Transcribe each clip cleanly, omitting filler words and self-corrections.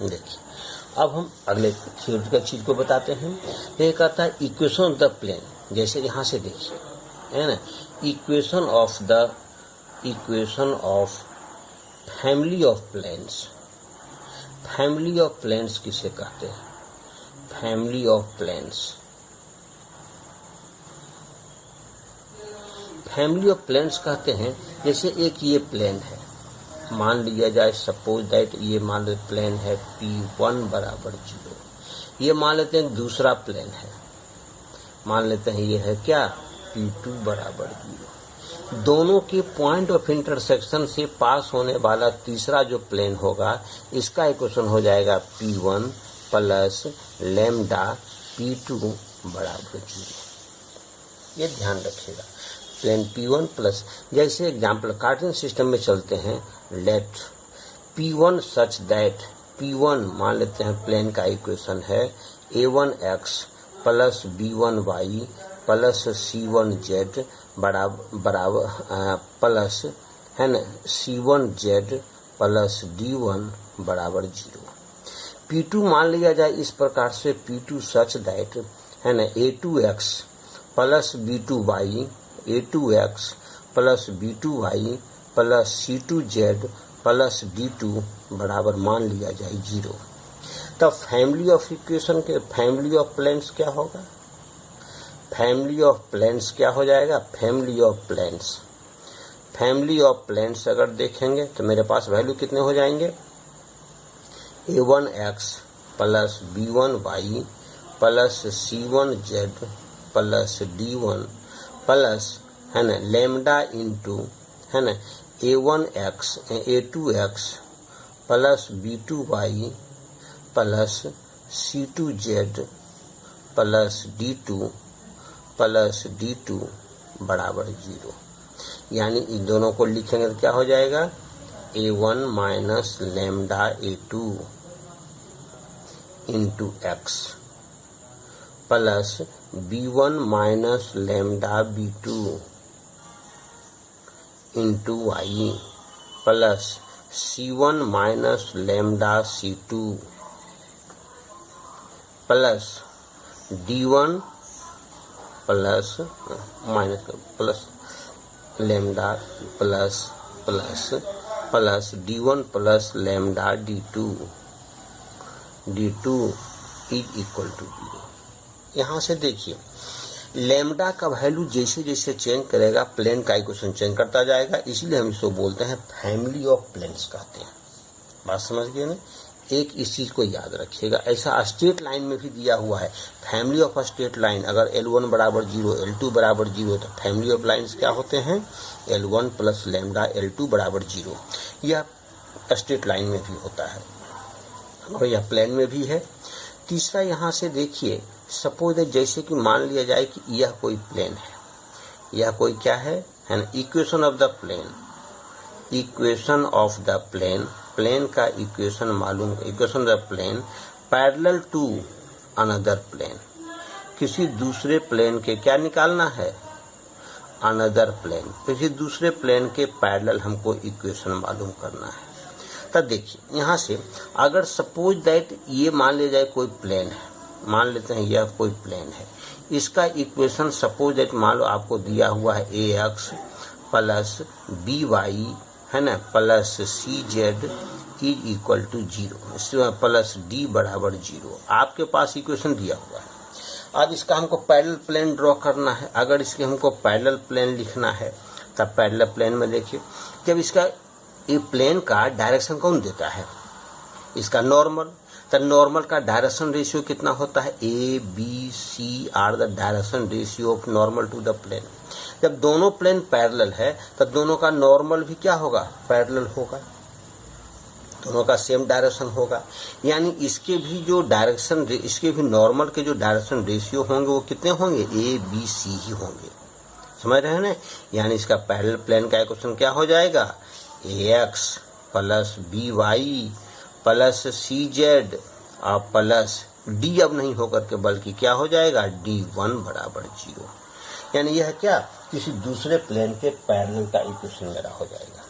देखिए अब हम अगले थ्योरेटिकल चीज को बताते हैं। ये कहता है इक्वेशन ऑफ द प्लेन, जैसे यहाँ से देखिए है ना, equation of family of planes. Family of planes किसे कहते हैं? Family of planes, family of planes कहते हैं जैसे एक ये प्लेन है, मान लिया जाए सपोज दैट ये मान लेते प्लेन है P1 बराबर 0, ये मान लेते हैं दूसरा प्लेन है, मान लेते हैं ये है क्या P2 बराबर 0। दोनों के पॉइंट ऑफ इंटरसेक्शन से पास होने वाला तीसरा जो प्लेन होगा इसका इक्वेशन हो जाएगा P1 प्लस लैम्डा P2 बराबर 0। ये ध्यान रखिएगा, प्लेन P1 प्लस, जैसे एग्जाम्पल कार्टेशियन सिस्टम में चलते हैं, late P1 such that P1 मान लेते हैं प्लेन का इक्वेशन है A1x plus B1y plus C1z बराबर प्लस है ना C1z प्लस D1 बराबर 0। P2 मान लिया जाए इस प्रकार से P2 सच दैट है ना A2x plus B2y, A2x plus B2y plus C2z plus D2 बराबर मान लिया जाए 0। तब फैमिली ऑफ इक्वेशन के फैमिली ऑफ प्लेन्स क्या होगा? फैमिली ऑफ प्लेन्स क्या हो जाएगा? Family of planes, family of planes अगर देखेंगे तो मेरे पास वैल्यू कितने हो जाएंगे? A1x plus B1y plus C1z plus D1 plus है ना लैम्डा इंटू है ना A1x A2x plus B2y plus C2z plus D2 plus D2 बराबर 0। यानी इन दोनों को लिखेंगे तो क्या हो जाएगा? A1 minus lambda A2 into x plus B1 minus lambda B2 into y plus C1 minus lambda C2 plus D1 plus minus plus lambda plus plus plus D1 plus lambda D2 is equal to 0। यहाँ से देखिए lambda का value जैसे जैसे change करेगा plane का equation change करता जाएगा, इसीलिए हम इसको बोलते हैं फैमिली ऑफ प्लेन्स कहते हैं। बात समझ गए ना? एक इस चीज को याद रखिएगा, ऐसा स्ट्रेट लाइन में भी दिया हुआ है फैमिली ऑफ स्ट्रेट लाइन। अगर L1 बराबर 0 L2 बराबर 0 तो फैमिली ऑफ लाइन्स क्या होते हैं? L1 प्लस लैम्डा L2 बराबर 0। यह स्ट्रेट लाइन में भी होता है और यह प्लेन में भी है। तीसरा यहाँ से देखिए, सपोज जैसे कि मान लिया जाए कि यह कोई प्लेन है, यह कोई क्या है ना equation of the plane, equation of the plane, plane का इक्वेशन मालूम, equation of the plane parallel to another plane, किसी दूसरे प्लेन के क्या निकालना है? अनदर प्लेन, किसी दूसरे प्लेन के पैरेलल हमको इक्वेशन मालूम करना है। तब देखिए यहाँ से अगर सपोज दैट ये मान लिया जाए कोई प्लेन है, मान लेते हैं यह कोई प्लेन है, इसका इक्वेशन सपोज दैट मान लो आपको दिया हुआ है ax प्लस by है ना plus cz is equal to 0 plus d बराबर 0। आपके पास इक्वेशन दिया हुआ है। अब इसका हमको पैरेलल प्लेन ड्रॉ करना है। अगर इसके हमको पैरेलल प्लेन लिखना है तब पैरेलल प्लेन में देखिए, जब इसका ये प्लेन का डायरेक्शन कौन देता है? इसका नॉर्मल। तो नॉर्मल का डायरेक्शन रेशियो कितना होता है? A, B, C are the direction ratio of normal to the plane. जब दोनों प्लेन पैरेलल है तो दोनों का नॉर्मल भी क्या होगा? पैरेलल होगा, दोनों का सेम डायरेक्शन होगा। यानी इसके भी जो डायरेक्शन, इसके भी नॉर्मल के जो डायरेक्शन रेशियो होंगे वो कितने होंगे? A, B, C ही होंगे। समझ रहे हैं ना? यानी इसका पैरेलल प्लेन का इक्वेशन क्या हो जाएगा? ax plus by plus cz और प्लस d अब नहीं होकर के बल्कि क्या हो जाएगा? d1 बराबर 0। यानी यह क्या किसी दूसरे प्लेन के पैरेलल का इक्वेशन मेरा हो जाएगा।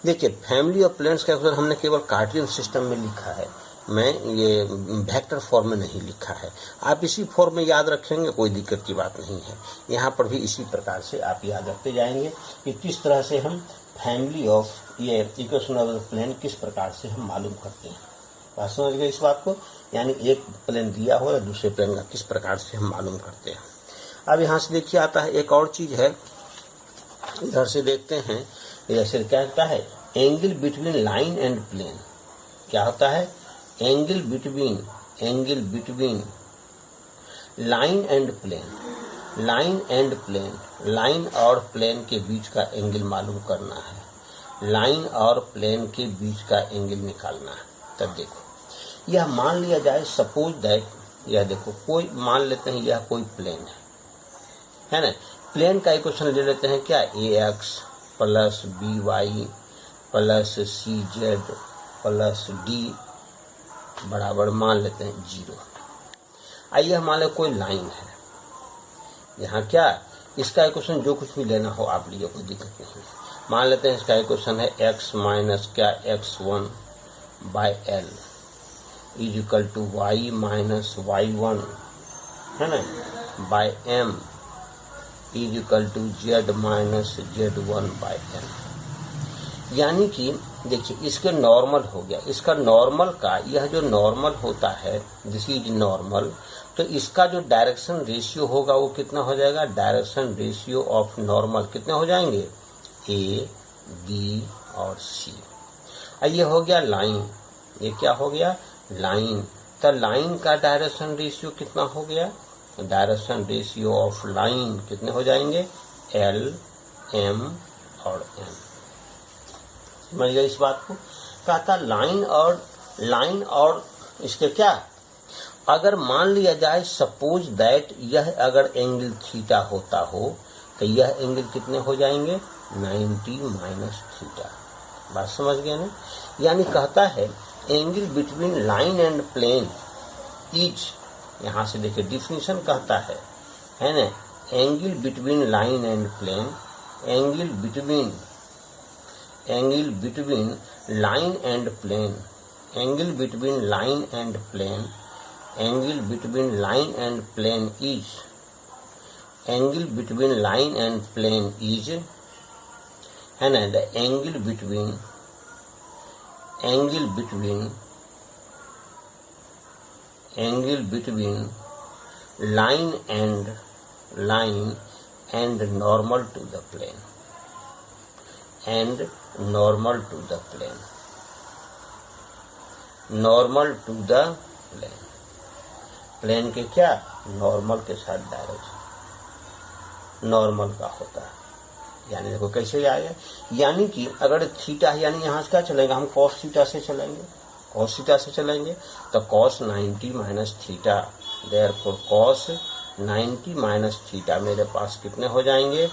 देखिए फैमिली ऑफ प्लेन्स का इक्वेशन हमने केवल कार्टेशियन सिस्टम में लिखा है, मैं ये वेक्टर फॉर्म में नहीं लिखा है। आप इसी फॉर्म में याद रखेंगे, कोई दिक्कत की बात नहीं है। यहाँ पर भी इसी प्रकार से आप याद रखते जाएंगे कि किस तरह से हम फैमिली ऑफ ये इक्वेशन ऑफ द प्लेन किस प्रकार से हम मालूम करते हैं। बात समझ गए इस बात को, यानी एक प्लेन दिया हो या दूसरे प्लेन का किस प्रकार से हम मालूम करते हैं। अब यहाँ से देखिए आता है एक और चीज है, इधर से देखते हैं। जैसे क्या होता है, angle between line and plane. क्या होता है, angle between line and plane, line and plane, line और प्लेन के बीच का एंगल मालूम करना है, लाइन और प्लेन के बीच का एंगल निकालना है। तब देखो यह मान लिया जाए, सपोज दैट, यह देखो कोई मान लेते हैं यह कोई प्लेन है ना। प्लेन का इक्वेशन ले लेते हैं क्या, ax plus by plus cz plus d बराबर मान लेते हैं 0। आइए मान लो कोई लाइन है, यहाँ क्या इसका इक्वेशन जो कुछ भी लेना हो आप लीजिए, कोई दिक्कत नहीं है। मान लेते हैं इसका इक्वेशन है x माइनस क्या x1 by l is equal to y minus y1 है ना by m is equal to z minus z1 by m। यानी कि देखिए इसके नॉर्मल हो गया, इसका नॉर्मल का यह जो नॉर्मल होता है दिस इज नॉर्मल, तो इसका जो डायरेक्शन रेशियो होगा वो कितना हो जाएगा, डायरेक्शन रेशियो ऑफ नॉर्मल कितने हो जाएंगे, a b और c। ये हो गया लाइन, ये क्या हो गया लाइन, तो लाइन का डायरेक्शन रेशियो कितना हो गया, डायरेक्शन रेशियो ऑफ लाइन कितने हो जाएंगे, l m और m। समझ गए इस बात को। कहता लाइन और इसके क्या, अगर मान लिया जाए सपोज दैट यह अगर एंगल थीटा होता हो तो यह एंगल कितने हो जाएंगे, 90 माइनस थीटा। बात समझ गए ना। यानी कहता है angle between line and plane is, यहाँ से देखिए डिफिनीशन कहता है ना, angle between line and plane, angle between line and plane, angle between line and plane, angle between line and plane is, angle between line and plane is है ना, the angle between line and normal to the plane, and normal to the plane, normal to the plane, plane के क्या normal के साथ direction normal का होता है। यानी देखो कैसे आएगा, यानी कि अगर थीटा है यानी यहाँ से क्या चलेगा, हम cos थीटा से चलेंगे, तो cos 90 minus theta, therefore cos 90 minus theta मेरे पास कितने हो जाएंगे,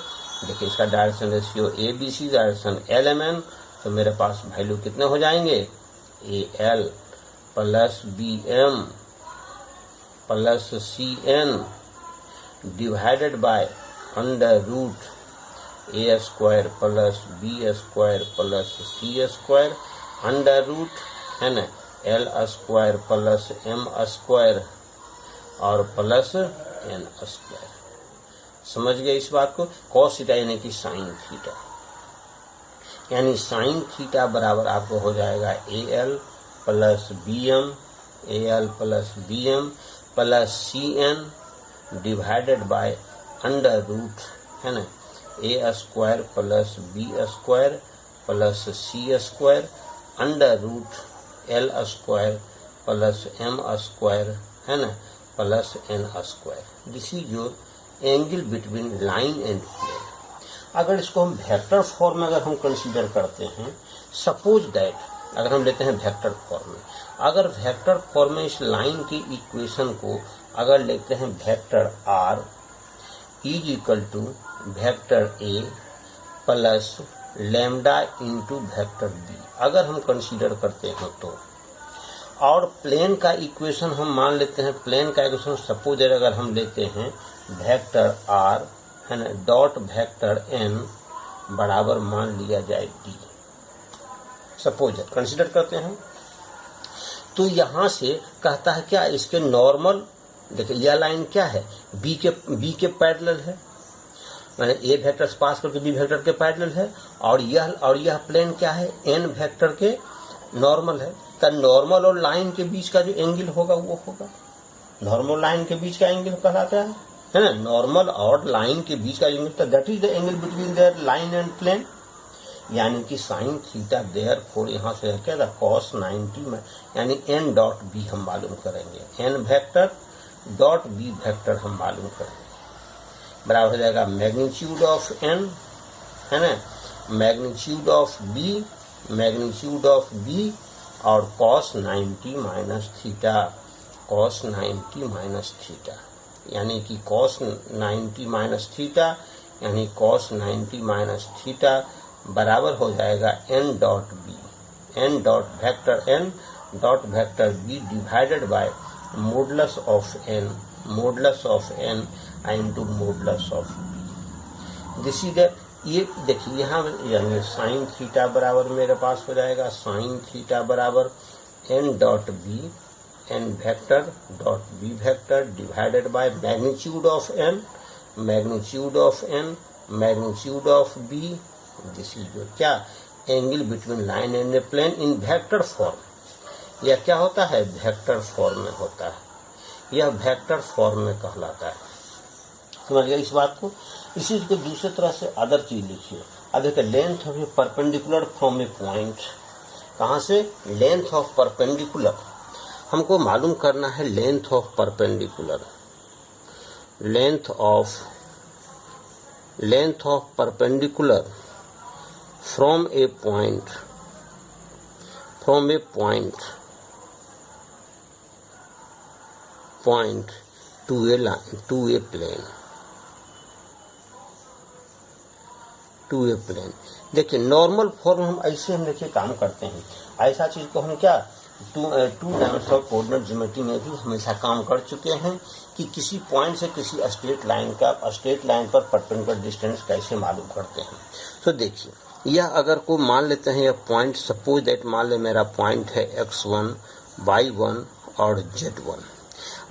देखिए इसका direction ratio a b c, direction l m n, तो मेरे पास वैल्यू कितने हो जाएंगे, a L plus B M plus C N divided by under root a square plus B square plus C square under root है ना l square plus M square और plus N square. समझ गए इस बात को। कॉस थीटा यानी कि साइन थीटा, यानी साइन थीटा बराबर आपको हो जाएगा A L plus B M plus C N divided by under root है ना A square plus B square plus C square under root L square plus M square है ना plus N square. This is your angle between line and plane. अगर इसको हम vector form में अगर हम कंसीडर करते हैं, सपोज दैट अगर हम लेते हैं वेक्टर फॉर्म में, अगर वेक्टर फॉर्म में इस लाइन की इक्वेशन को अगर लेते हैं vector r is equal to vector a plus lambda into vector b, अगर हम कंसीडर करते हैं तो, और प्लेन का इक्वेशन हम मान लेते हैं, प्लेन का इक्वेशन सपोज अगर हम लेते हैं वेक्टर आर है ना डॉट वेक्टर एन बराबर मान लिया जाए डी, सपोज कंसीडर करते हैं। तो यहां से कहता है क्या, इसके नॉर्मल, देखिए यह लाइन क्या है, बी के पैरेलल है, माने ए वेक्टर पास करके बी वेक्टर के पैरेलल है, और यह प्लेन क्या है, एन वेक्टर के नॉर्मल है। तो नॉर्मल और लाइन के बीच का जो एंगल होगा वो होगा नॉर्मल लाइन के बीच का एंगल कहलाता है ना, नॉर्मल और लाइन के बीच का एंगल, तो that is the angle between their line and plane, यानी कि साइन थीटा, देयरफॉर यहाँ से क्या था, cos 90 में, यानी n डॉट बी हम मालूम करेंगे, n vector dot B vector हम मालूम करेंगे, बराबर हो जाएगा मैग्नीट्यूड ऑफ n, है ना, मैग्नीट्यूड ऑफ बी और cos 90 minus theta, cos 90 minus theta, यानी कि cos 90 माइनस थीटा, यानी cos 90 माइनस थीटा बराबर हो जाएगा n dot B, n dot vector B divided by modulus of n into modulus of B. This is ये देखिए यहाँ साइन थीटा बराबर मेरे पास हो जाएगा साइन थीटा बराबर n dot B, n vector dot B vector divided by magnitude of B, this is जो क्या, angle between line and a plane in vector form. यह क्या होता है, वेक्टर फॉर्म में होता है, यह वेक्टर फॉर्म में कहलाता है। समझ गए इस बात को। इसी को दूसरे तरह से अदर चीज लिखिए। अब देखिए length of A perpendicular from a point, कहाँ से, लेंथ ऑफ परपेंडिकुलर, हमको मालूम करना है length of perpendicular, length of perpendicular from a point to a line, to a plane देखिए नॉर्मल फॉर्म हम ऐसे हम देखिए काम करते हैं, ऐसा चीज को हम क्या टू डायमेंशनल कोऑर्डिनेट ज्योमेट्री में भी हमेशा काम कर चुके हैं कि किसी पॉइंट से किसी स्ट्रेट लाइन पर परपेंडिकुलर डिस्टेंस कैसे मालूम करते हैं। तो देखिए यह अगर को मान लेते हैं, यह पॉइंट, सपोज दैट मान ले मेरा पॉइंट है x1, y1 और z1,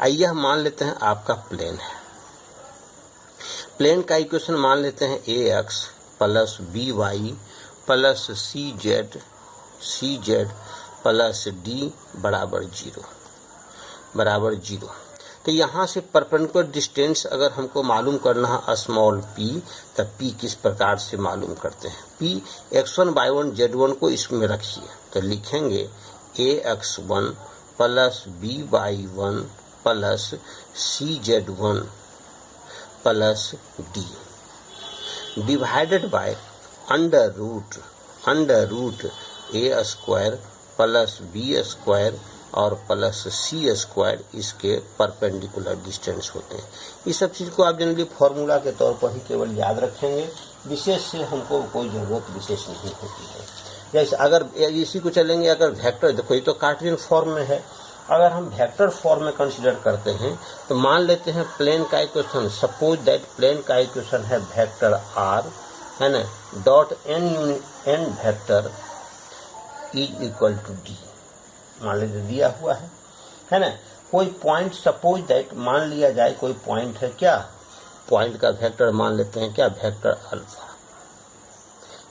यह मान लेते हैं आपका प्लेन है। प्लेन का इक्वेशन मान लेते हैं ax plus by plus cz plus d बराबर जीरो। तो यहाँ से परपेंडिकुलर डिस्टेंस अगर हमको मालूम करना है स्मॉल p, तब p किस प्रकार से मालूम करते हैं, p x1 y1 z1 को इसमें रखिए, तो लिखेंगे ax1 plus by1 plus cz1 plus d divided by under root a square plus b square और प्लस सी स्क्वायर, इसके परपेंडिकुलर डिस्टेंस होते हैं। इस सब चीज को आप जनरली फॉर्मूला के तौर पर ही केवल याद रखेंगे, विशेष से हमको कोई जरूरत विशेष नहीं होती है। जैसे अगर इसी को चलेंगे, अगर वेक्टर, देखो ये तो कार्टेशियन फॉर्म में है, अगर हम वेक्टर फॉर्म में कंसीडर करते हैं तो मान लेते हैं प्लेन का इक्वेशन, सपोज दैट प्लेन का इक्वेशन है वेक्टर r, है ना, dot n vector is equal to d, मान लीजिए दिया हुआ है ना। कोई पॉइंट, सपोज दैट मान लिया जाए कोई पॉइंट है, क्या पॉइंट का वेक्टर मान लेते हैं क्या, वेक्टर अल्फा,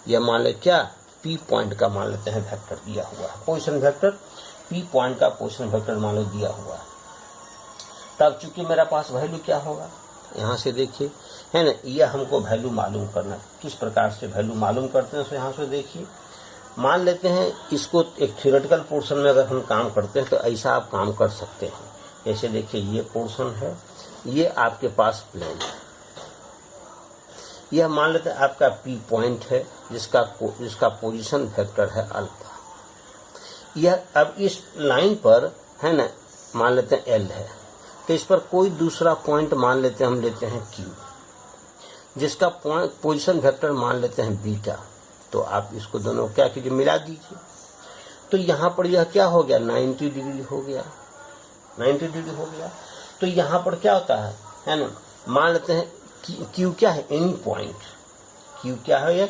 यह मान ले क्या p पॉइंट का मान लेते हैं वेक्टर दिया हुआ है, पोजीशन वेक्टर p पॉइंट का पोजीशन वेक्टर मान लो दिया हुआ है। तब चूंकि मेरा पास वैल्यू क्या होगा, यहाँ से देखिए, है ना, यह हमको वैल्यू मालूम करना, किस प्रकार से वैल्यू मालूम करते हैं। तो यहाँ से देखिए, मान लेते हैं इसको एक थ्योरेटिकल पोर्शन में अगर हम काम करते हैं तो ऐसा आप काम कर सकते हैं। जैसे देखिए ये पोर्शन है, ये आपके पास प्लेन है, यह मान लेते हैं आपका पी पॉइंट है जिसका पोजीशन वेक्टर है अल्फा। यह अब इस लाइन पर है ना, मान लेते हैं एल है, तो इस पर कोई दूसरा पॉइंट मान लेते हैं, हम लेते हैं क्यू, जिसका पोजीशन वेक्टर मान लेते हैं बीटा। तो आप इसको दोनों क्या कीजिए, मिला दीजिए, तो यहाँ पर यह क्या हो गया, 90 डिग्री हो गया, 90 डिग्री हो गया। तो यहाँ पर क्या होता है ना, मान लेते हैं क्यू क्या है, एनी पॉइंट, क्यू क्या है,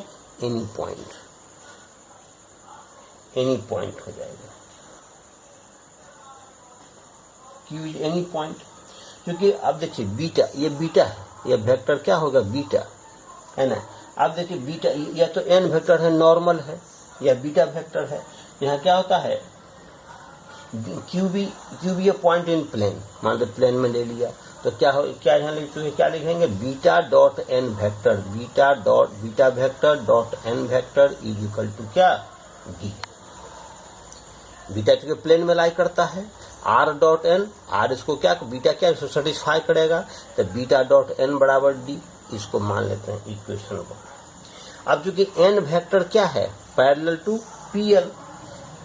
एनी पॉइंट हो जाएगा। Q इज एनी पॉइंट, क्योंकि अब देखिए बीटा, ये बीटा है, ये वेक्टर क्या होगा बीटा, है ना। अब देखिए बीटा या तो n वेक्टर है, नॉर्मल है, या बीटा वेक्टर है। यहाँ क्या होता है क्यू भी ये पॉइंट इन प्लेन, मान लो प्लेन में ले लिया, तो क्या यहाँ लिखते, क्या लिखेंगे beta dot N vector, beta vector dot N vector is equal to क्या डी। बीटा चूंकि प्लेन में लाई करता है, आर डॉट एन, आर इसको क्या बीटा क्या इसको सेटिस्फाई करेगा, तो बीटा डॉट एन बराबर डी, इसको मान लेते हैं इक्वेशन 1। अब चूंकि एन वेक्टर क्या है पैरेलल टू पीएल,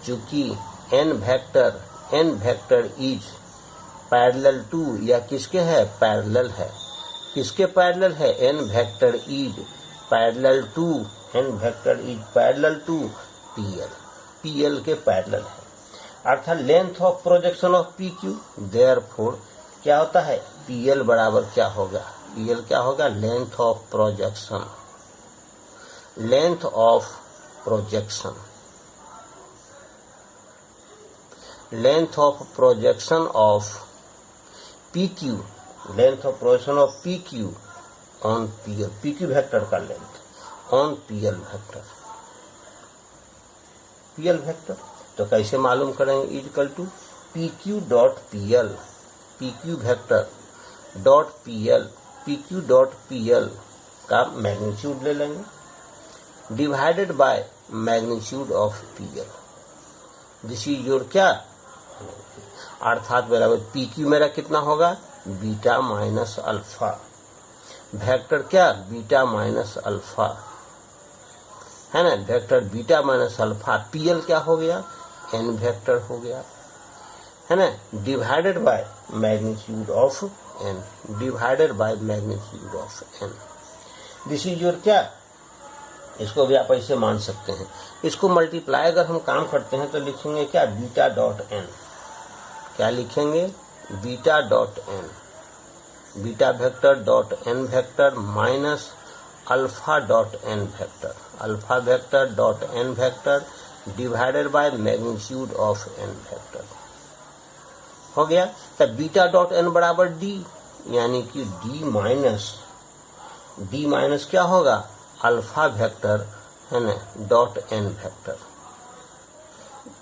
चूंकि N vector is parallel to, या किसके है पैरेलल है, किसके पैरेलल है N vector is parallel to, N vector is parallel to PL के पैरेलल है, अर्थात length of projection of P Q. Therefore क्या होता है पीएल बराबर क्या होगा, पीएल क्या होगा length of projection, length of projection, length of projection of P Q, length of projection of P Q on PL, P Q vector का length on PL vector, PL vector. तो कैसे मालूम करेंगे, equal to P Q dot PL, P Q vector dot PL, P Q dot PL का magnitude ले लेंगे divided by magnitude of PL, this is your क्या, अर्थात बराबर पी क्यू मेरा कितना होगा बीटा माइनस अल्फा, वेक्टर क्या बीटा माइनस अल्फा, है ना, vector beta minus alpha, PL क्या हो गया एन वेक्टर हो गया, है ना, divided by magnitude of N, divided by magnitude of N, this is your क्या, इसको भी आप ऐसे मान सकते हैं। इसको मल्टीप्लाई अगर हम काम करते हैं तो लिखेंगे क्या बीटा डॉट एन, क्या लिखेंगे beta dot N, beta vector dot N vector minus alpha dot N vector, alpha vector dot N vector divided by magnitude of N vector हो गया। तब बीटा डॉट एन बराबर डी, यानी कि D minus क्या होगा अल्फा वेक्टर, है ना, डॉट एन वेक्टर,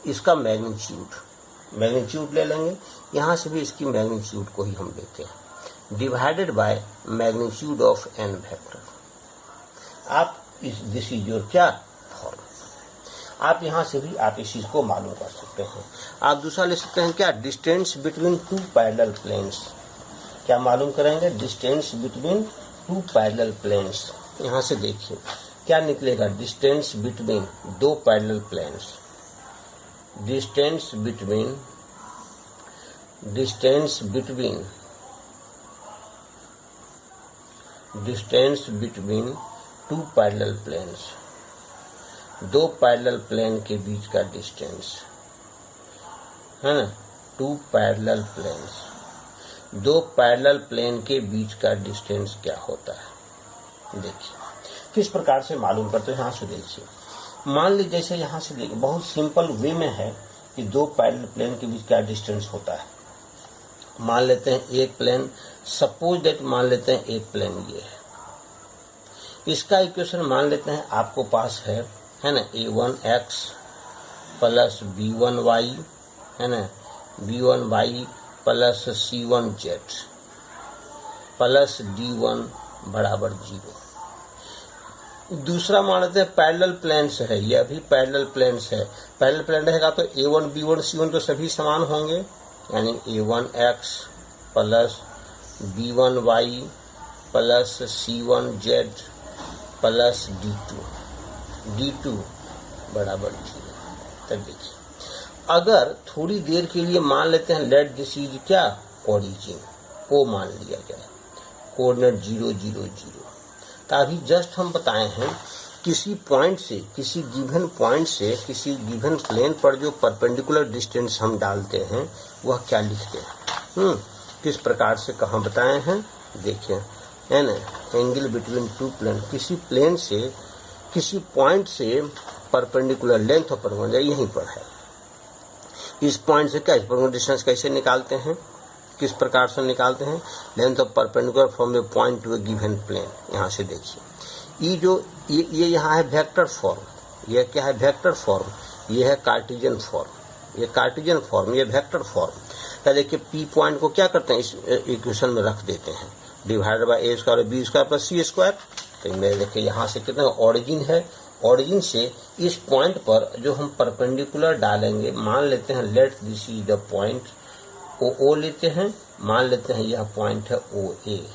इसका मैग्नीट्यूड ले लेंगे, यहां से भी इसकी मैग्नीट्यूड को ही हम लेते हैं divided by magnitude of N vector. आप दिस इज योर क्या फॉर्म, आप यहां से भी आप इस चीज को मालूम कर सकते हैं। आप दूसरा ले सकते हैं क्या distance between two parallel planes, क्या मालूम करेंगे distance between two parallel planes. यहां से देखिए क्या निकलेगा डिस्टेंस बिटवीन दो parallel planes, distance between two parallel planes, दो पैरेलल प्लेन के बीच का डिस्टेंस, है ना, टू पैरेलल प्लेन्स, दो पैरेलल प्लेन के बीच का डिस्टेंस क्या होता है। देखिए किस प्रकार से मालूम करते हैं, यहां से देखिए, मान लीजिए जैसे यहां से देखिए बहुत सिंपल वे में है कि दो पैरेलल प्लेन के बीच क्या डिस्टेंस होता है। मान लेते हैं एक प्लेन, सपोज दैट मान लेते हैं एक प्लेन ये है, इसका इक्वेशन मान लेते हैं आपको पास है ना a1x प्लस b1y, है ना, b1y plus c1z plus d1 बराबर 0। दूसरा मान लेते हैं पैरेलल प्लेन्स है, यह भी पैरेलल प्लेन्स है, पैरेलल प्लेन रहेगा तो a1 b1 c1 तो सभी समान होंगे, यानी a1x plus b1y plus c1z plus d2 बराबर 0। तब देखिए अगर थोड़ी देर के लिए मान लेते हैं लेट दिस इज क्या ओरिजिन को मान लिया जाए, कोऑर्डिनेट 0 0 0, तो अभी जस्ट हम बताए हैं किसी पॉइंट से, किसी गिवन पॉइंट से किसी गिवन प्लेन पर जो परपेंडिकुलर डिस्टेंस हम डालते हैं वह क्या लिखते हैं, किस प्रकार से कहाँ बताए हैं देखिए, है ना, एंगल बिटवीन टू प्लेन, किसी प्लेन से किसी पॉइंट से परपेंडिकुलर लेंथ और परपेंडिकुलर यहीं पर है, इस पॉइंट से क्या इस परपेंडिकुलर डिस्टेंस कैसे निकालते हैं, किस प्रकार से निकालते हैं? Length of perpendicular from a point to a given plane. यहाँ से देखिए ये जो ये यहाँ है वेक्टर फॉर्म, ये क्या है? Vector form. ये है कार्टेशियन फॉर्म, ये कार्टेशियन फॉर्म, ये वेक्टर फॉर्म। तो देखिए पी पॉइंट को क्या करते हैं, इस इक्वेशन में रख देते हैं, divided by A square B square plus C square. तो मेरे देखिए यहाँ से कितना ऑरिजिन है, ऑरिजिन से इस पॉइंट पर जो हम परपेंडिकुलर डालेंगे, मान लेते हैं let this is the point, O लेते हैं, मान लेते हैं यह पॉइंट है ओ ए।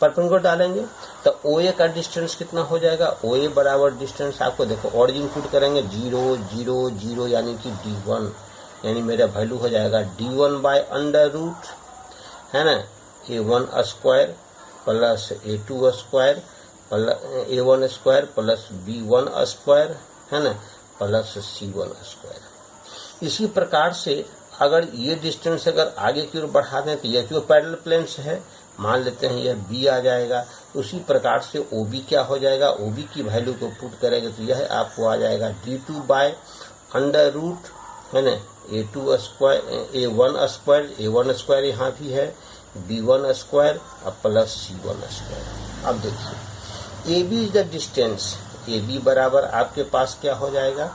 परपेंडिकुलर डालेंगे तो ओ ए का डिस्टेंस कितना हो जाएगा? ओ ए बराबर डिस्टेंस आपको देखो ऑरिजिन पुट करेंगे 0 0 0 यानी कि d1, यानी मेरा वैल्यू हो जाएगा d1 बाय अंडर रूट, है ना, a1 square plus a2 square plus a1 square plus b1 square, है ना, प्लस c1 स्क्वायर। इसी प्रकार से अगर ये डिस्टेंस अगर आगे की ओर बढ़ा दें तो यह जो पैरेलल प्लेन से है, मान लेते हैं यह b आ जाएगा। उसी प्रकार से OB क्या हो जाएगा? OB की वैल्यू को पुट करेंगे तो यह आपको आ जाएगा d2 बाय अंडर रूट, है ना, a2 square a1 square, a1 square यहाँ भी है, b1 स्क्वायर और प्लस c1 स्क्वायर। अब देखिए AB is the distance, AB बराबर आपके पास क्या हो जाएगा,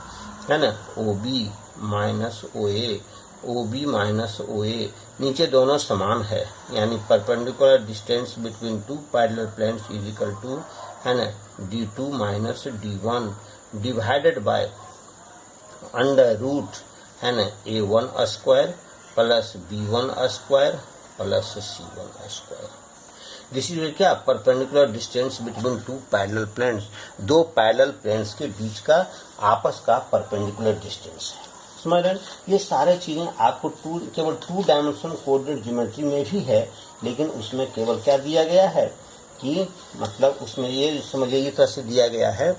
है ना, OB minus OA, OB minus OA, नीचे दोनों समान है, यानी perpendicular distance between two parallel planes is equal to, है ना, d2 minus d1 divided by under root, है ना, a1 square plus b1 square plus c1 square. This is क्या? Perpendicular distance between two parallel planes, दो parallel planes के बीच का आपस का परपेंडिकुलर डिस्टेंस है। समझ रहे हैं? ये सारे चीजें आपको केवल 2 डायमेंशन कोऑर्डिनेट ज्योमेट्री में भी है, लेकिन उसमें केवल क्या दिया गया है कि मतलब उसमें ये समझिए ये तरह से दिया गया है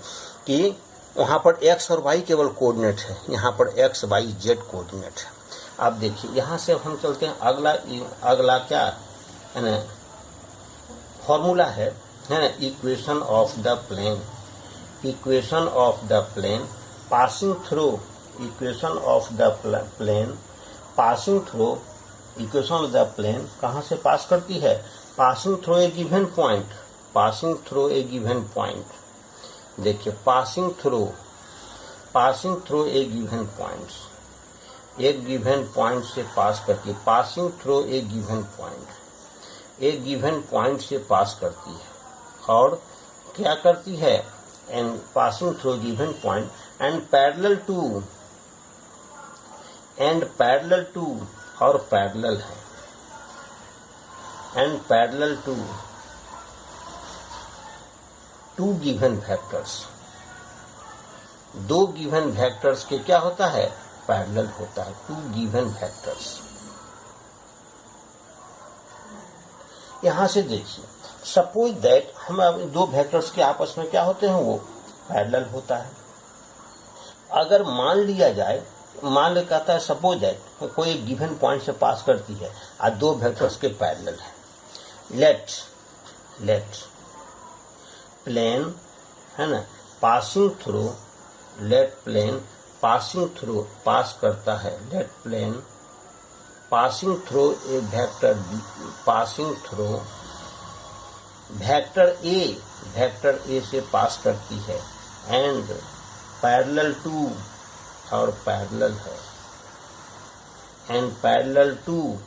कि वहाँ पर x और y केवल कोऑर्डिनेट है, यहाँ पर x y z कोऑर्डिनेट है। अब देखिए यहाँ से हम चलते हैं अगला क्या है ना, फॉर्मूला है ना, equation of the plane, equation of the plane passing through, equation of the plane passing through, equation of the plane कहाँ से पास करती है? Passing through a given point, passing through a given point. देखिए passing through a given points, एक given point से pass करती है, passing through a given point, एक गिवन पॉइंट से पास करती है और क्या करती है? And passing through given point and parallel to, and parallel to और पैरेलल है, and parallel to two given vectors, दो गिवन वेक्टर्स के क्या होता है? पैरेलल होता है, टू गिवन वेक्टर्स। यहां से देखिए सपोज दैट हम दो वेक्टर्स के आपस में क्या होते हैं? वो पैरेलल होता है। अगर मान लिया जाए, मान ले कहता है सपोज दैट कोई एक गिवन पॉइंट से पास करती है और दो वेक्टर्स के पैरेलल है, लेट प्लेन, है ना, passing through, let plane passing through pass करता है, let plane passing through a vector, passing through vector A से पास करती है एंड पैरेलल टू और पैरेलल है, and parallel to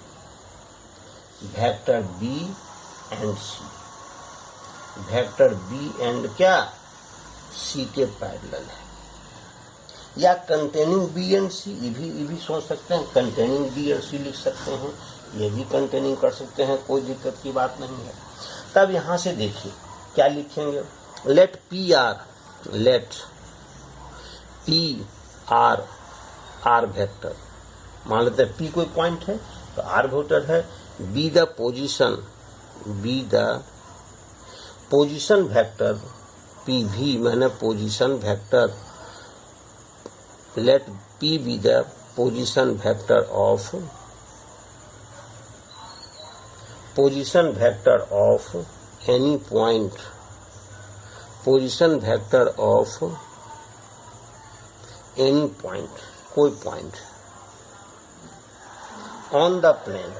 vector B and C, vector B and क्या? C के parallel है। या कंटेनिंग बी एंड सी, ये भी सोच सकते हैं, कंटेनिंग बी एंड सी लिख सकते हैं, ये भी कंटेनिंग कर सकते हैं, कोई दिक्कत की बात नहीं है। तब यहां से देखिए क्या लिखेंगे? लेट पी आर वेक्टर, मान लेते हैं पी कोई पॉइंट है तो आर वेक्टर है, be the position vector, P भी मैंने position vector, let P be the position vector of any point, position vector of any point, कोई point, on the plane,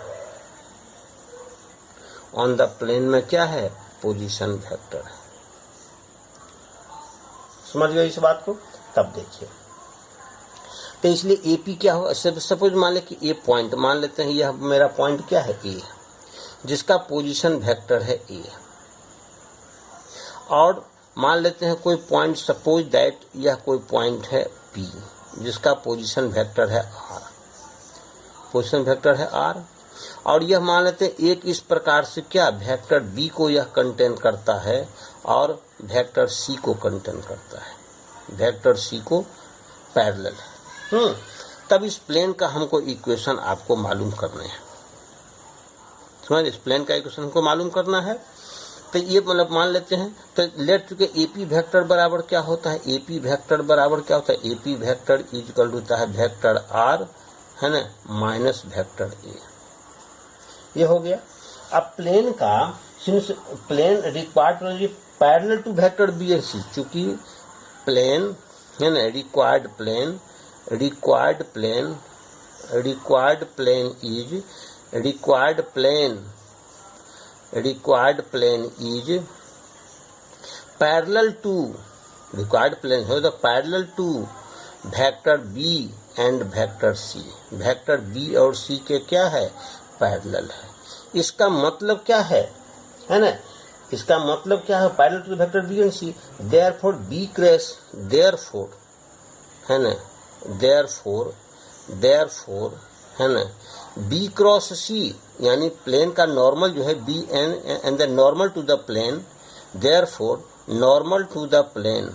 on the plane में क्या है, position vector है। समझ गए इस बात को? तब देखिए, तो इसलिए एपी क्या हो, सपोज मान ले कि ए पॉइंट, मान लेते हैं यह मेरा पॉइंट क्या है, ए, जिसका पोजीशन वेक्टर है ए, और मान लेते हैं कोई पॉइंट, सपोज दैट यह कोई पॉइंट है पी, जिसका पोजीशन वेक्टर है आर, पोजीशन वेक्टर है आर, और यह मान लेते हैं एक इस प्रकार से क्या, वेक्टर बी को यह कंटेन करता है और वेक्टर सी को कंटेन करता है, वेक्टर सी को पैरेलल है। तब इस प्लेन का हमको इक्वेशन आपको मालूम करना है, समझ, इस प्लेन का इक्वेशन हमको मालूम करना है। तो ये मतलब मान लेते हैं, तो लेट चुके एपी वेक्टर बराबर क्या होता है, एपी वेक्टर बराबर क्या होता है, एपी वेक्टर इक्वल टू होता है वेक्टर आर, है ना, माइनस वेक्टर ए। ये हो गया। अब प्लेन का, since plane required parallel to vector B and C, चूंकि प्लेन है ना, required plane is parallel to, required plane है तो parallel to vector B and vector C, vector B और सी के क्या है, पैरेलल है। इसका मतलब क्या है ना, इसका मतलब क्या है, parallel to vector B and C, therefore B cross, therefore है ना, देयरफॉर है ना, बी क्रॉस सी, यानी प्लेन का नॉर्मल जो है B and the normal to the plane, therefore normal to the plane,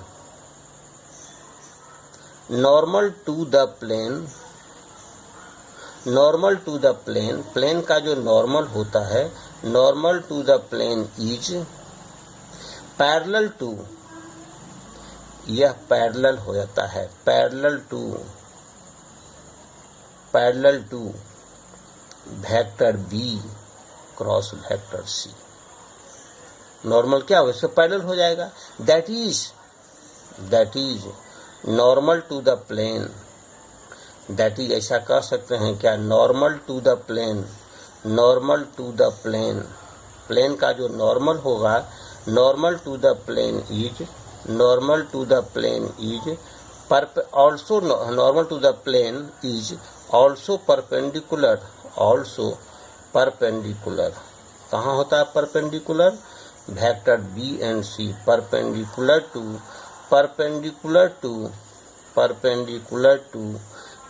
plane का जो नॉर्मल होता है, normal to the plane is parallel to, यह पैरेलल हो जाता है, parallel to vector B cross vector C. Normal क्या हो, इससे पैरेलल हो जाएगा, that is normal to the plane, that is ऐसा कह सकते हैं क्या, नॉर्मल टू द प्लेन का जो नॉर्मल होगा, normal to the plane is also normal to the plane is also perpendicular, कहाँ होता है perpendicular, vector B and C perpendicular to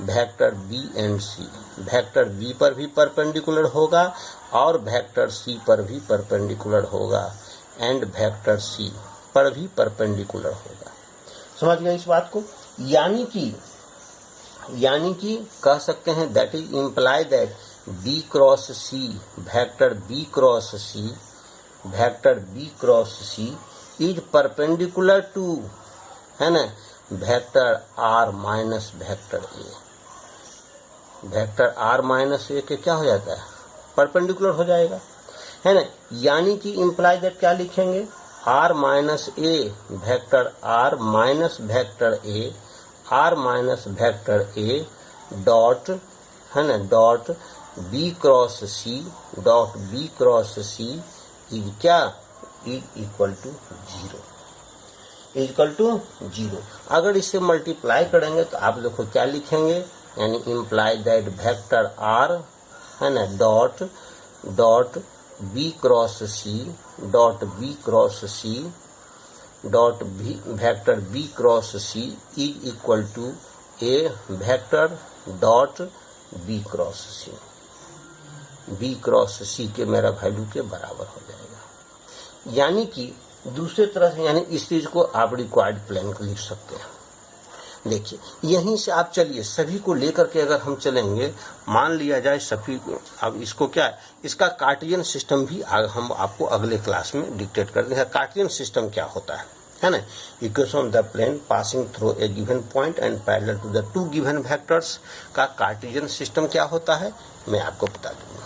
vector B and C, vector B पर भी perpendicular होगा और वेक्टर सी पर भी परपेंडिकुलर होगा एंड वेक्टर सी पर भी परपेंडिकुलर होगा। समझ गए इस बात को? यानी कि कह सकते हैं that is imply that B cross C, vector B cross C is perpendicular to, है ना, vector R minus vector A, vector R minus A के क्या हो जाता है, परपेंडिकुलर हो जाएगा, है ना। यानी कि इम्प्लाई दैट क्या लिखेंगे, R minus A vector R minus vector A dot, है ना, dot B cross C is क्या, इज इक्वल टू जीरो। अगर इसे मल्टीप्लाई करेंगे तो आप देखो क्या लिखेंगे, यानी इम्प्लाई दैट वेक्टर आर, है ना, dot B cross C vector B cross C is equal to A vector dot B cross C के मेरा वैल्यू के बराबर हो जाएगा। यानी कि दूसरे तरह से, यानी इस चीज को आप रिक्वायर्ड प्लेन को लिख सकते हैं। देखिए यहीं से आप चलिए सभी को लेकर के अगर हम चलेंगे, मान लिया जाए सभी को, अब इसको क्या है, इसका कार्टेशियन सिस्टम भी हम आपको अगले क्लास में डिक्टेट कर देंगे। कार्टेशियन सिस्टम क्या होता है ना, equation of the plane passing through a given point and parallel to the two given vectors का कार्टेशियन सिस्टम क्या होता है मैं आपको बता दूंगा।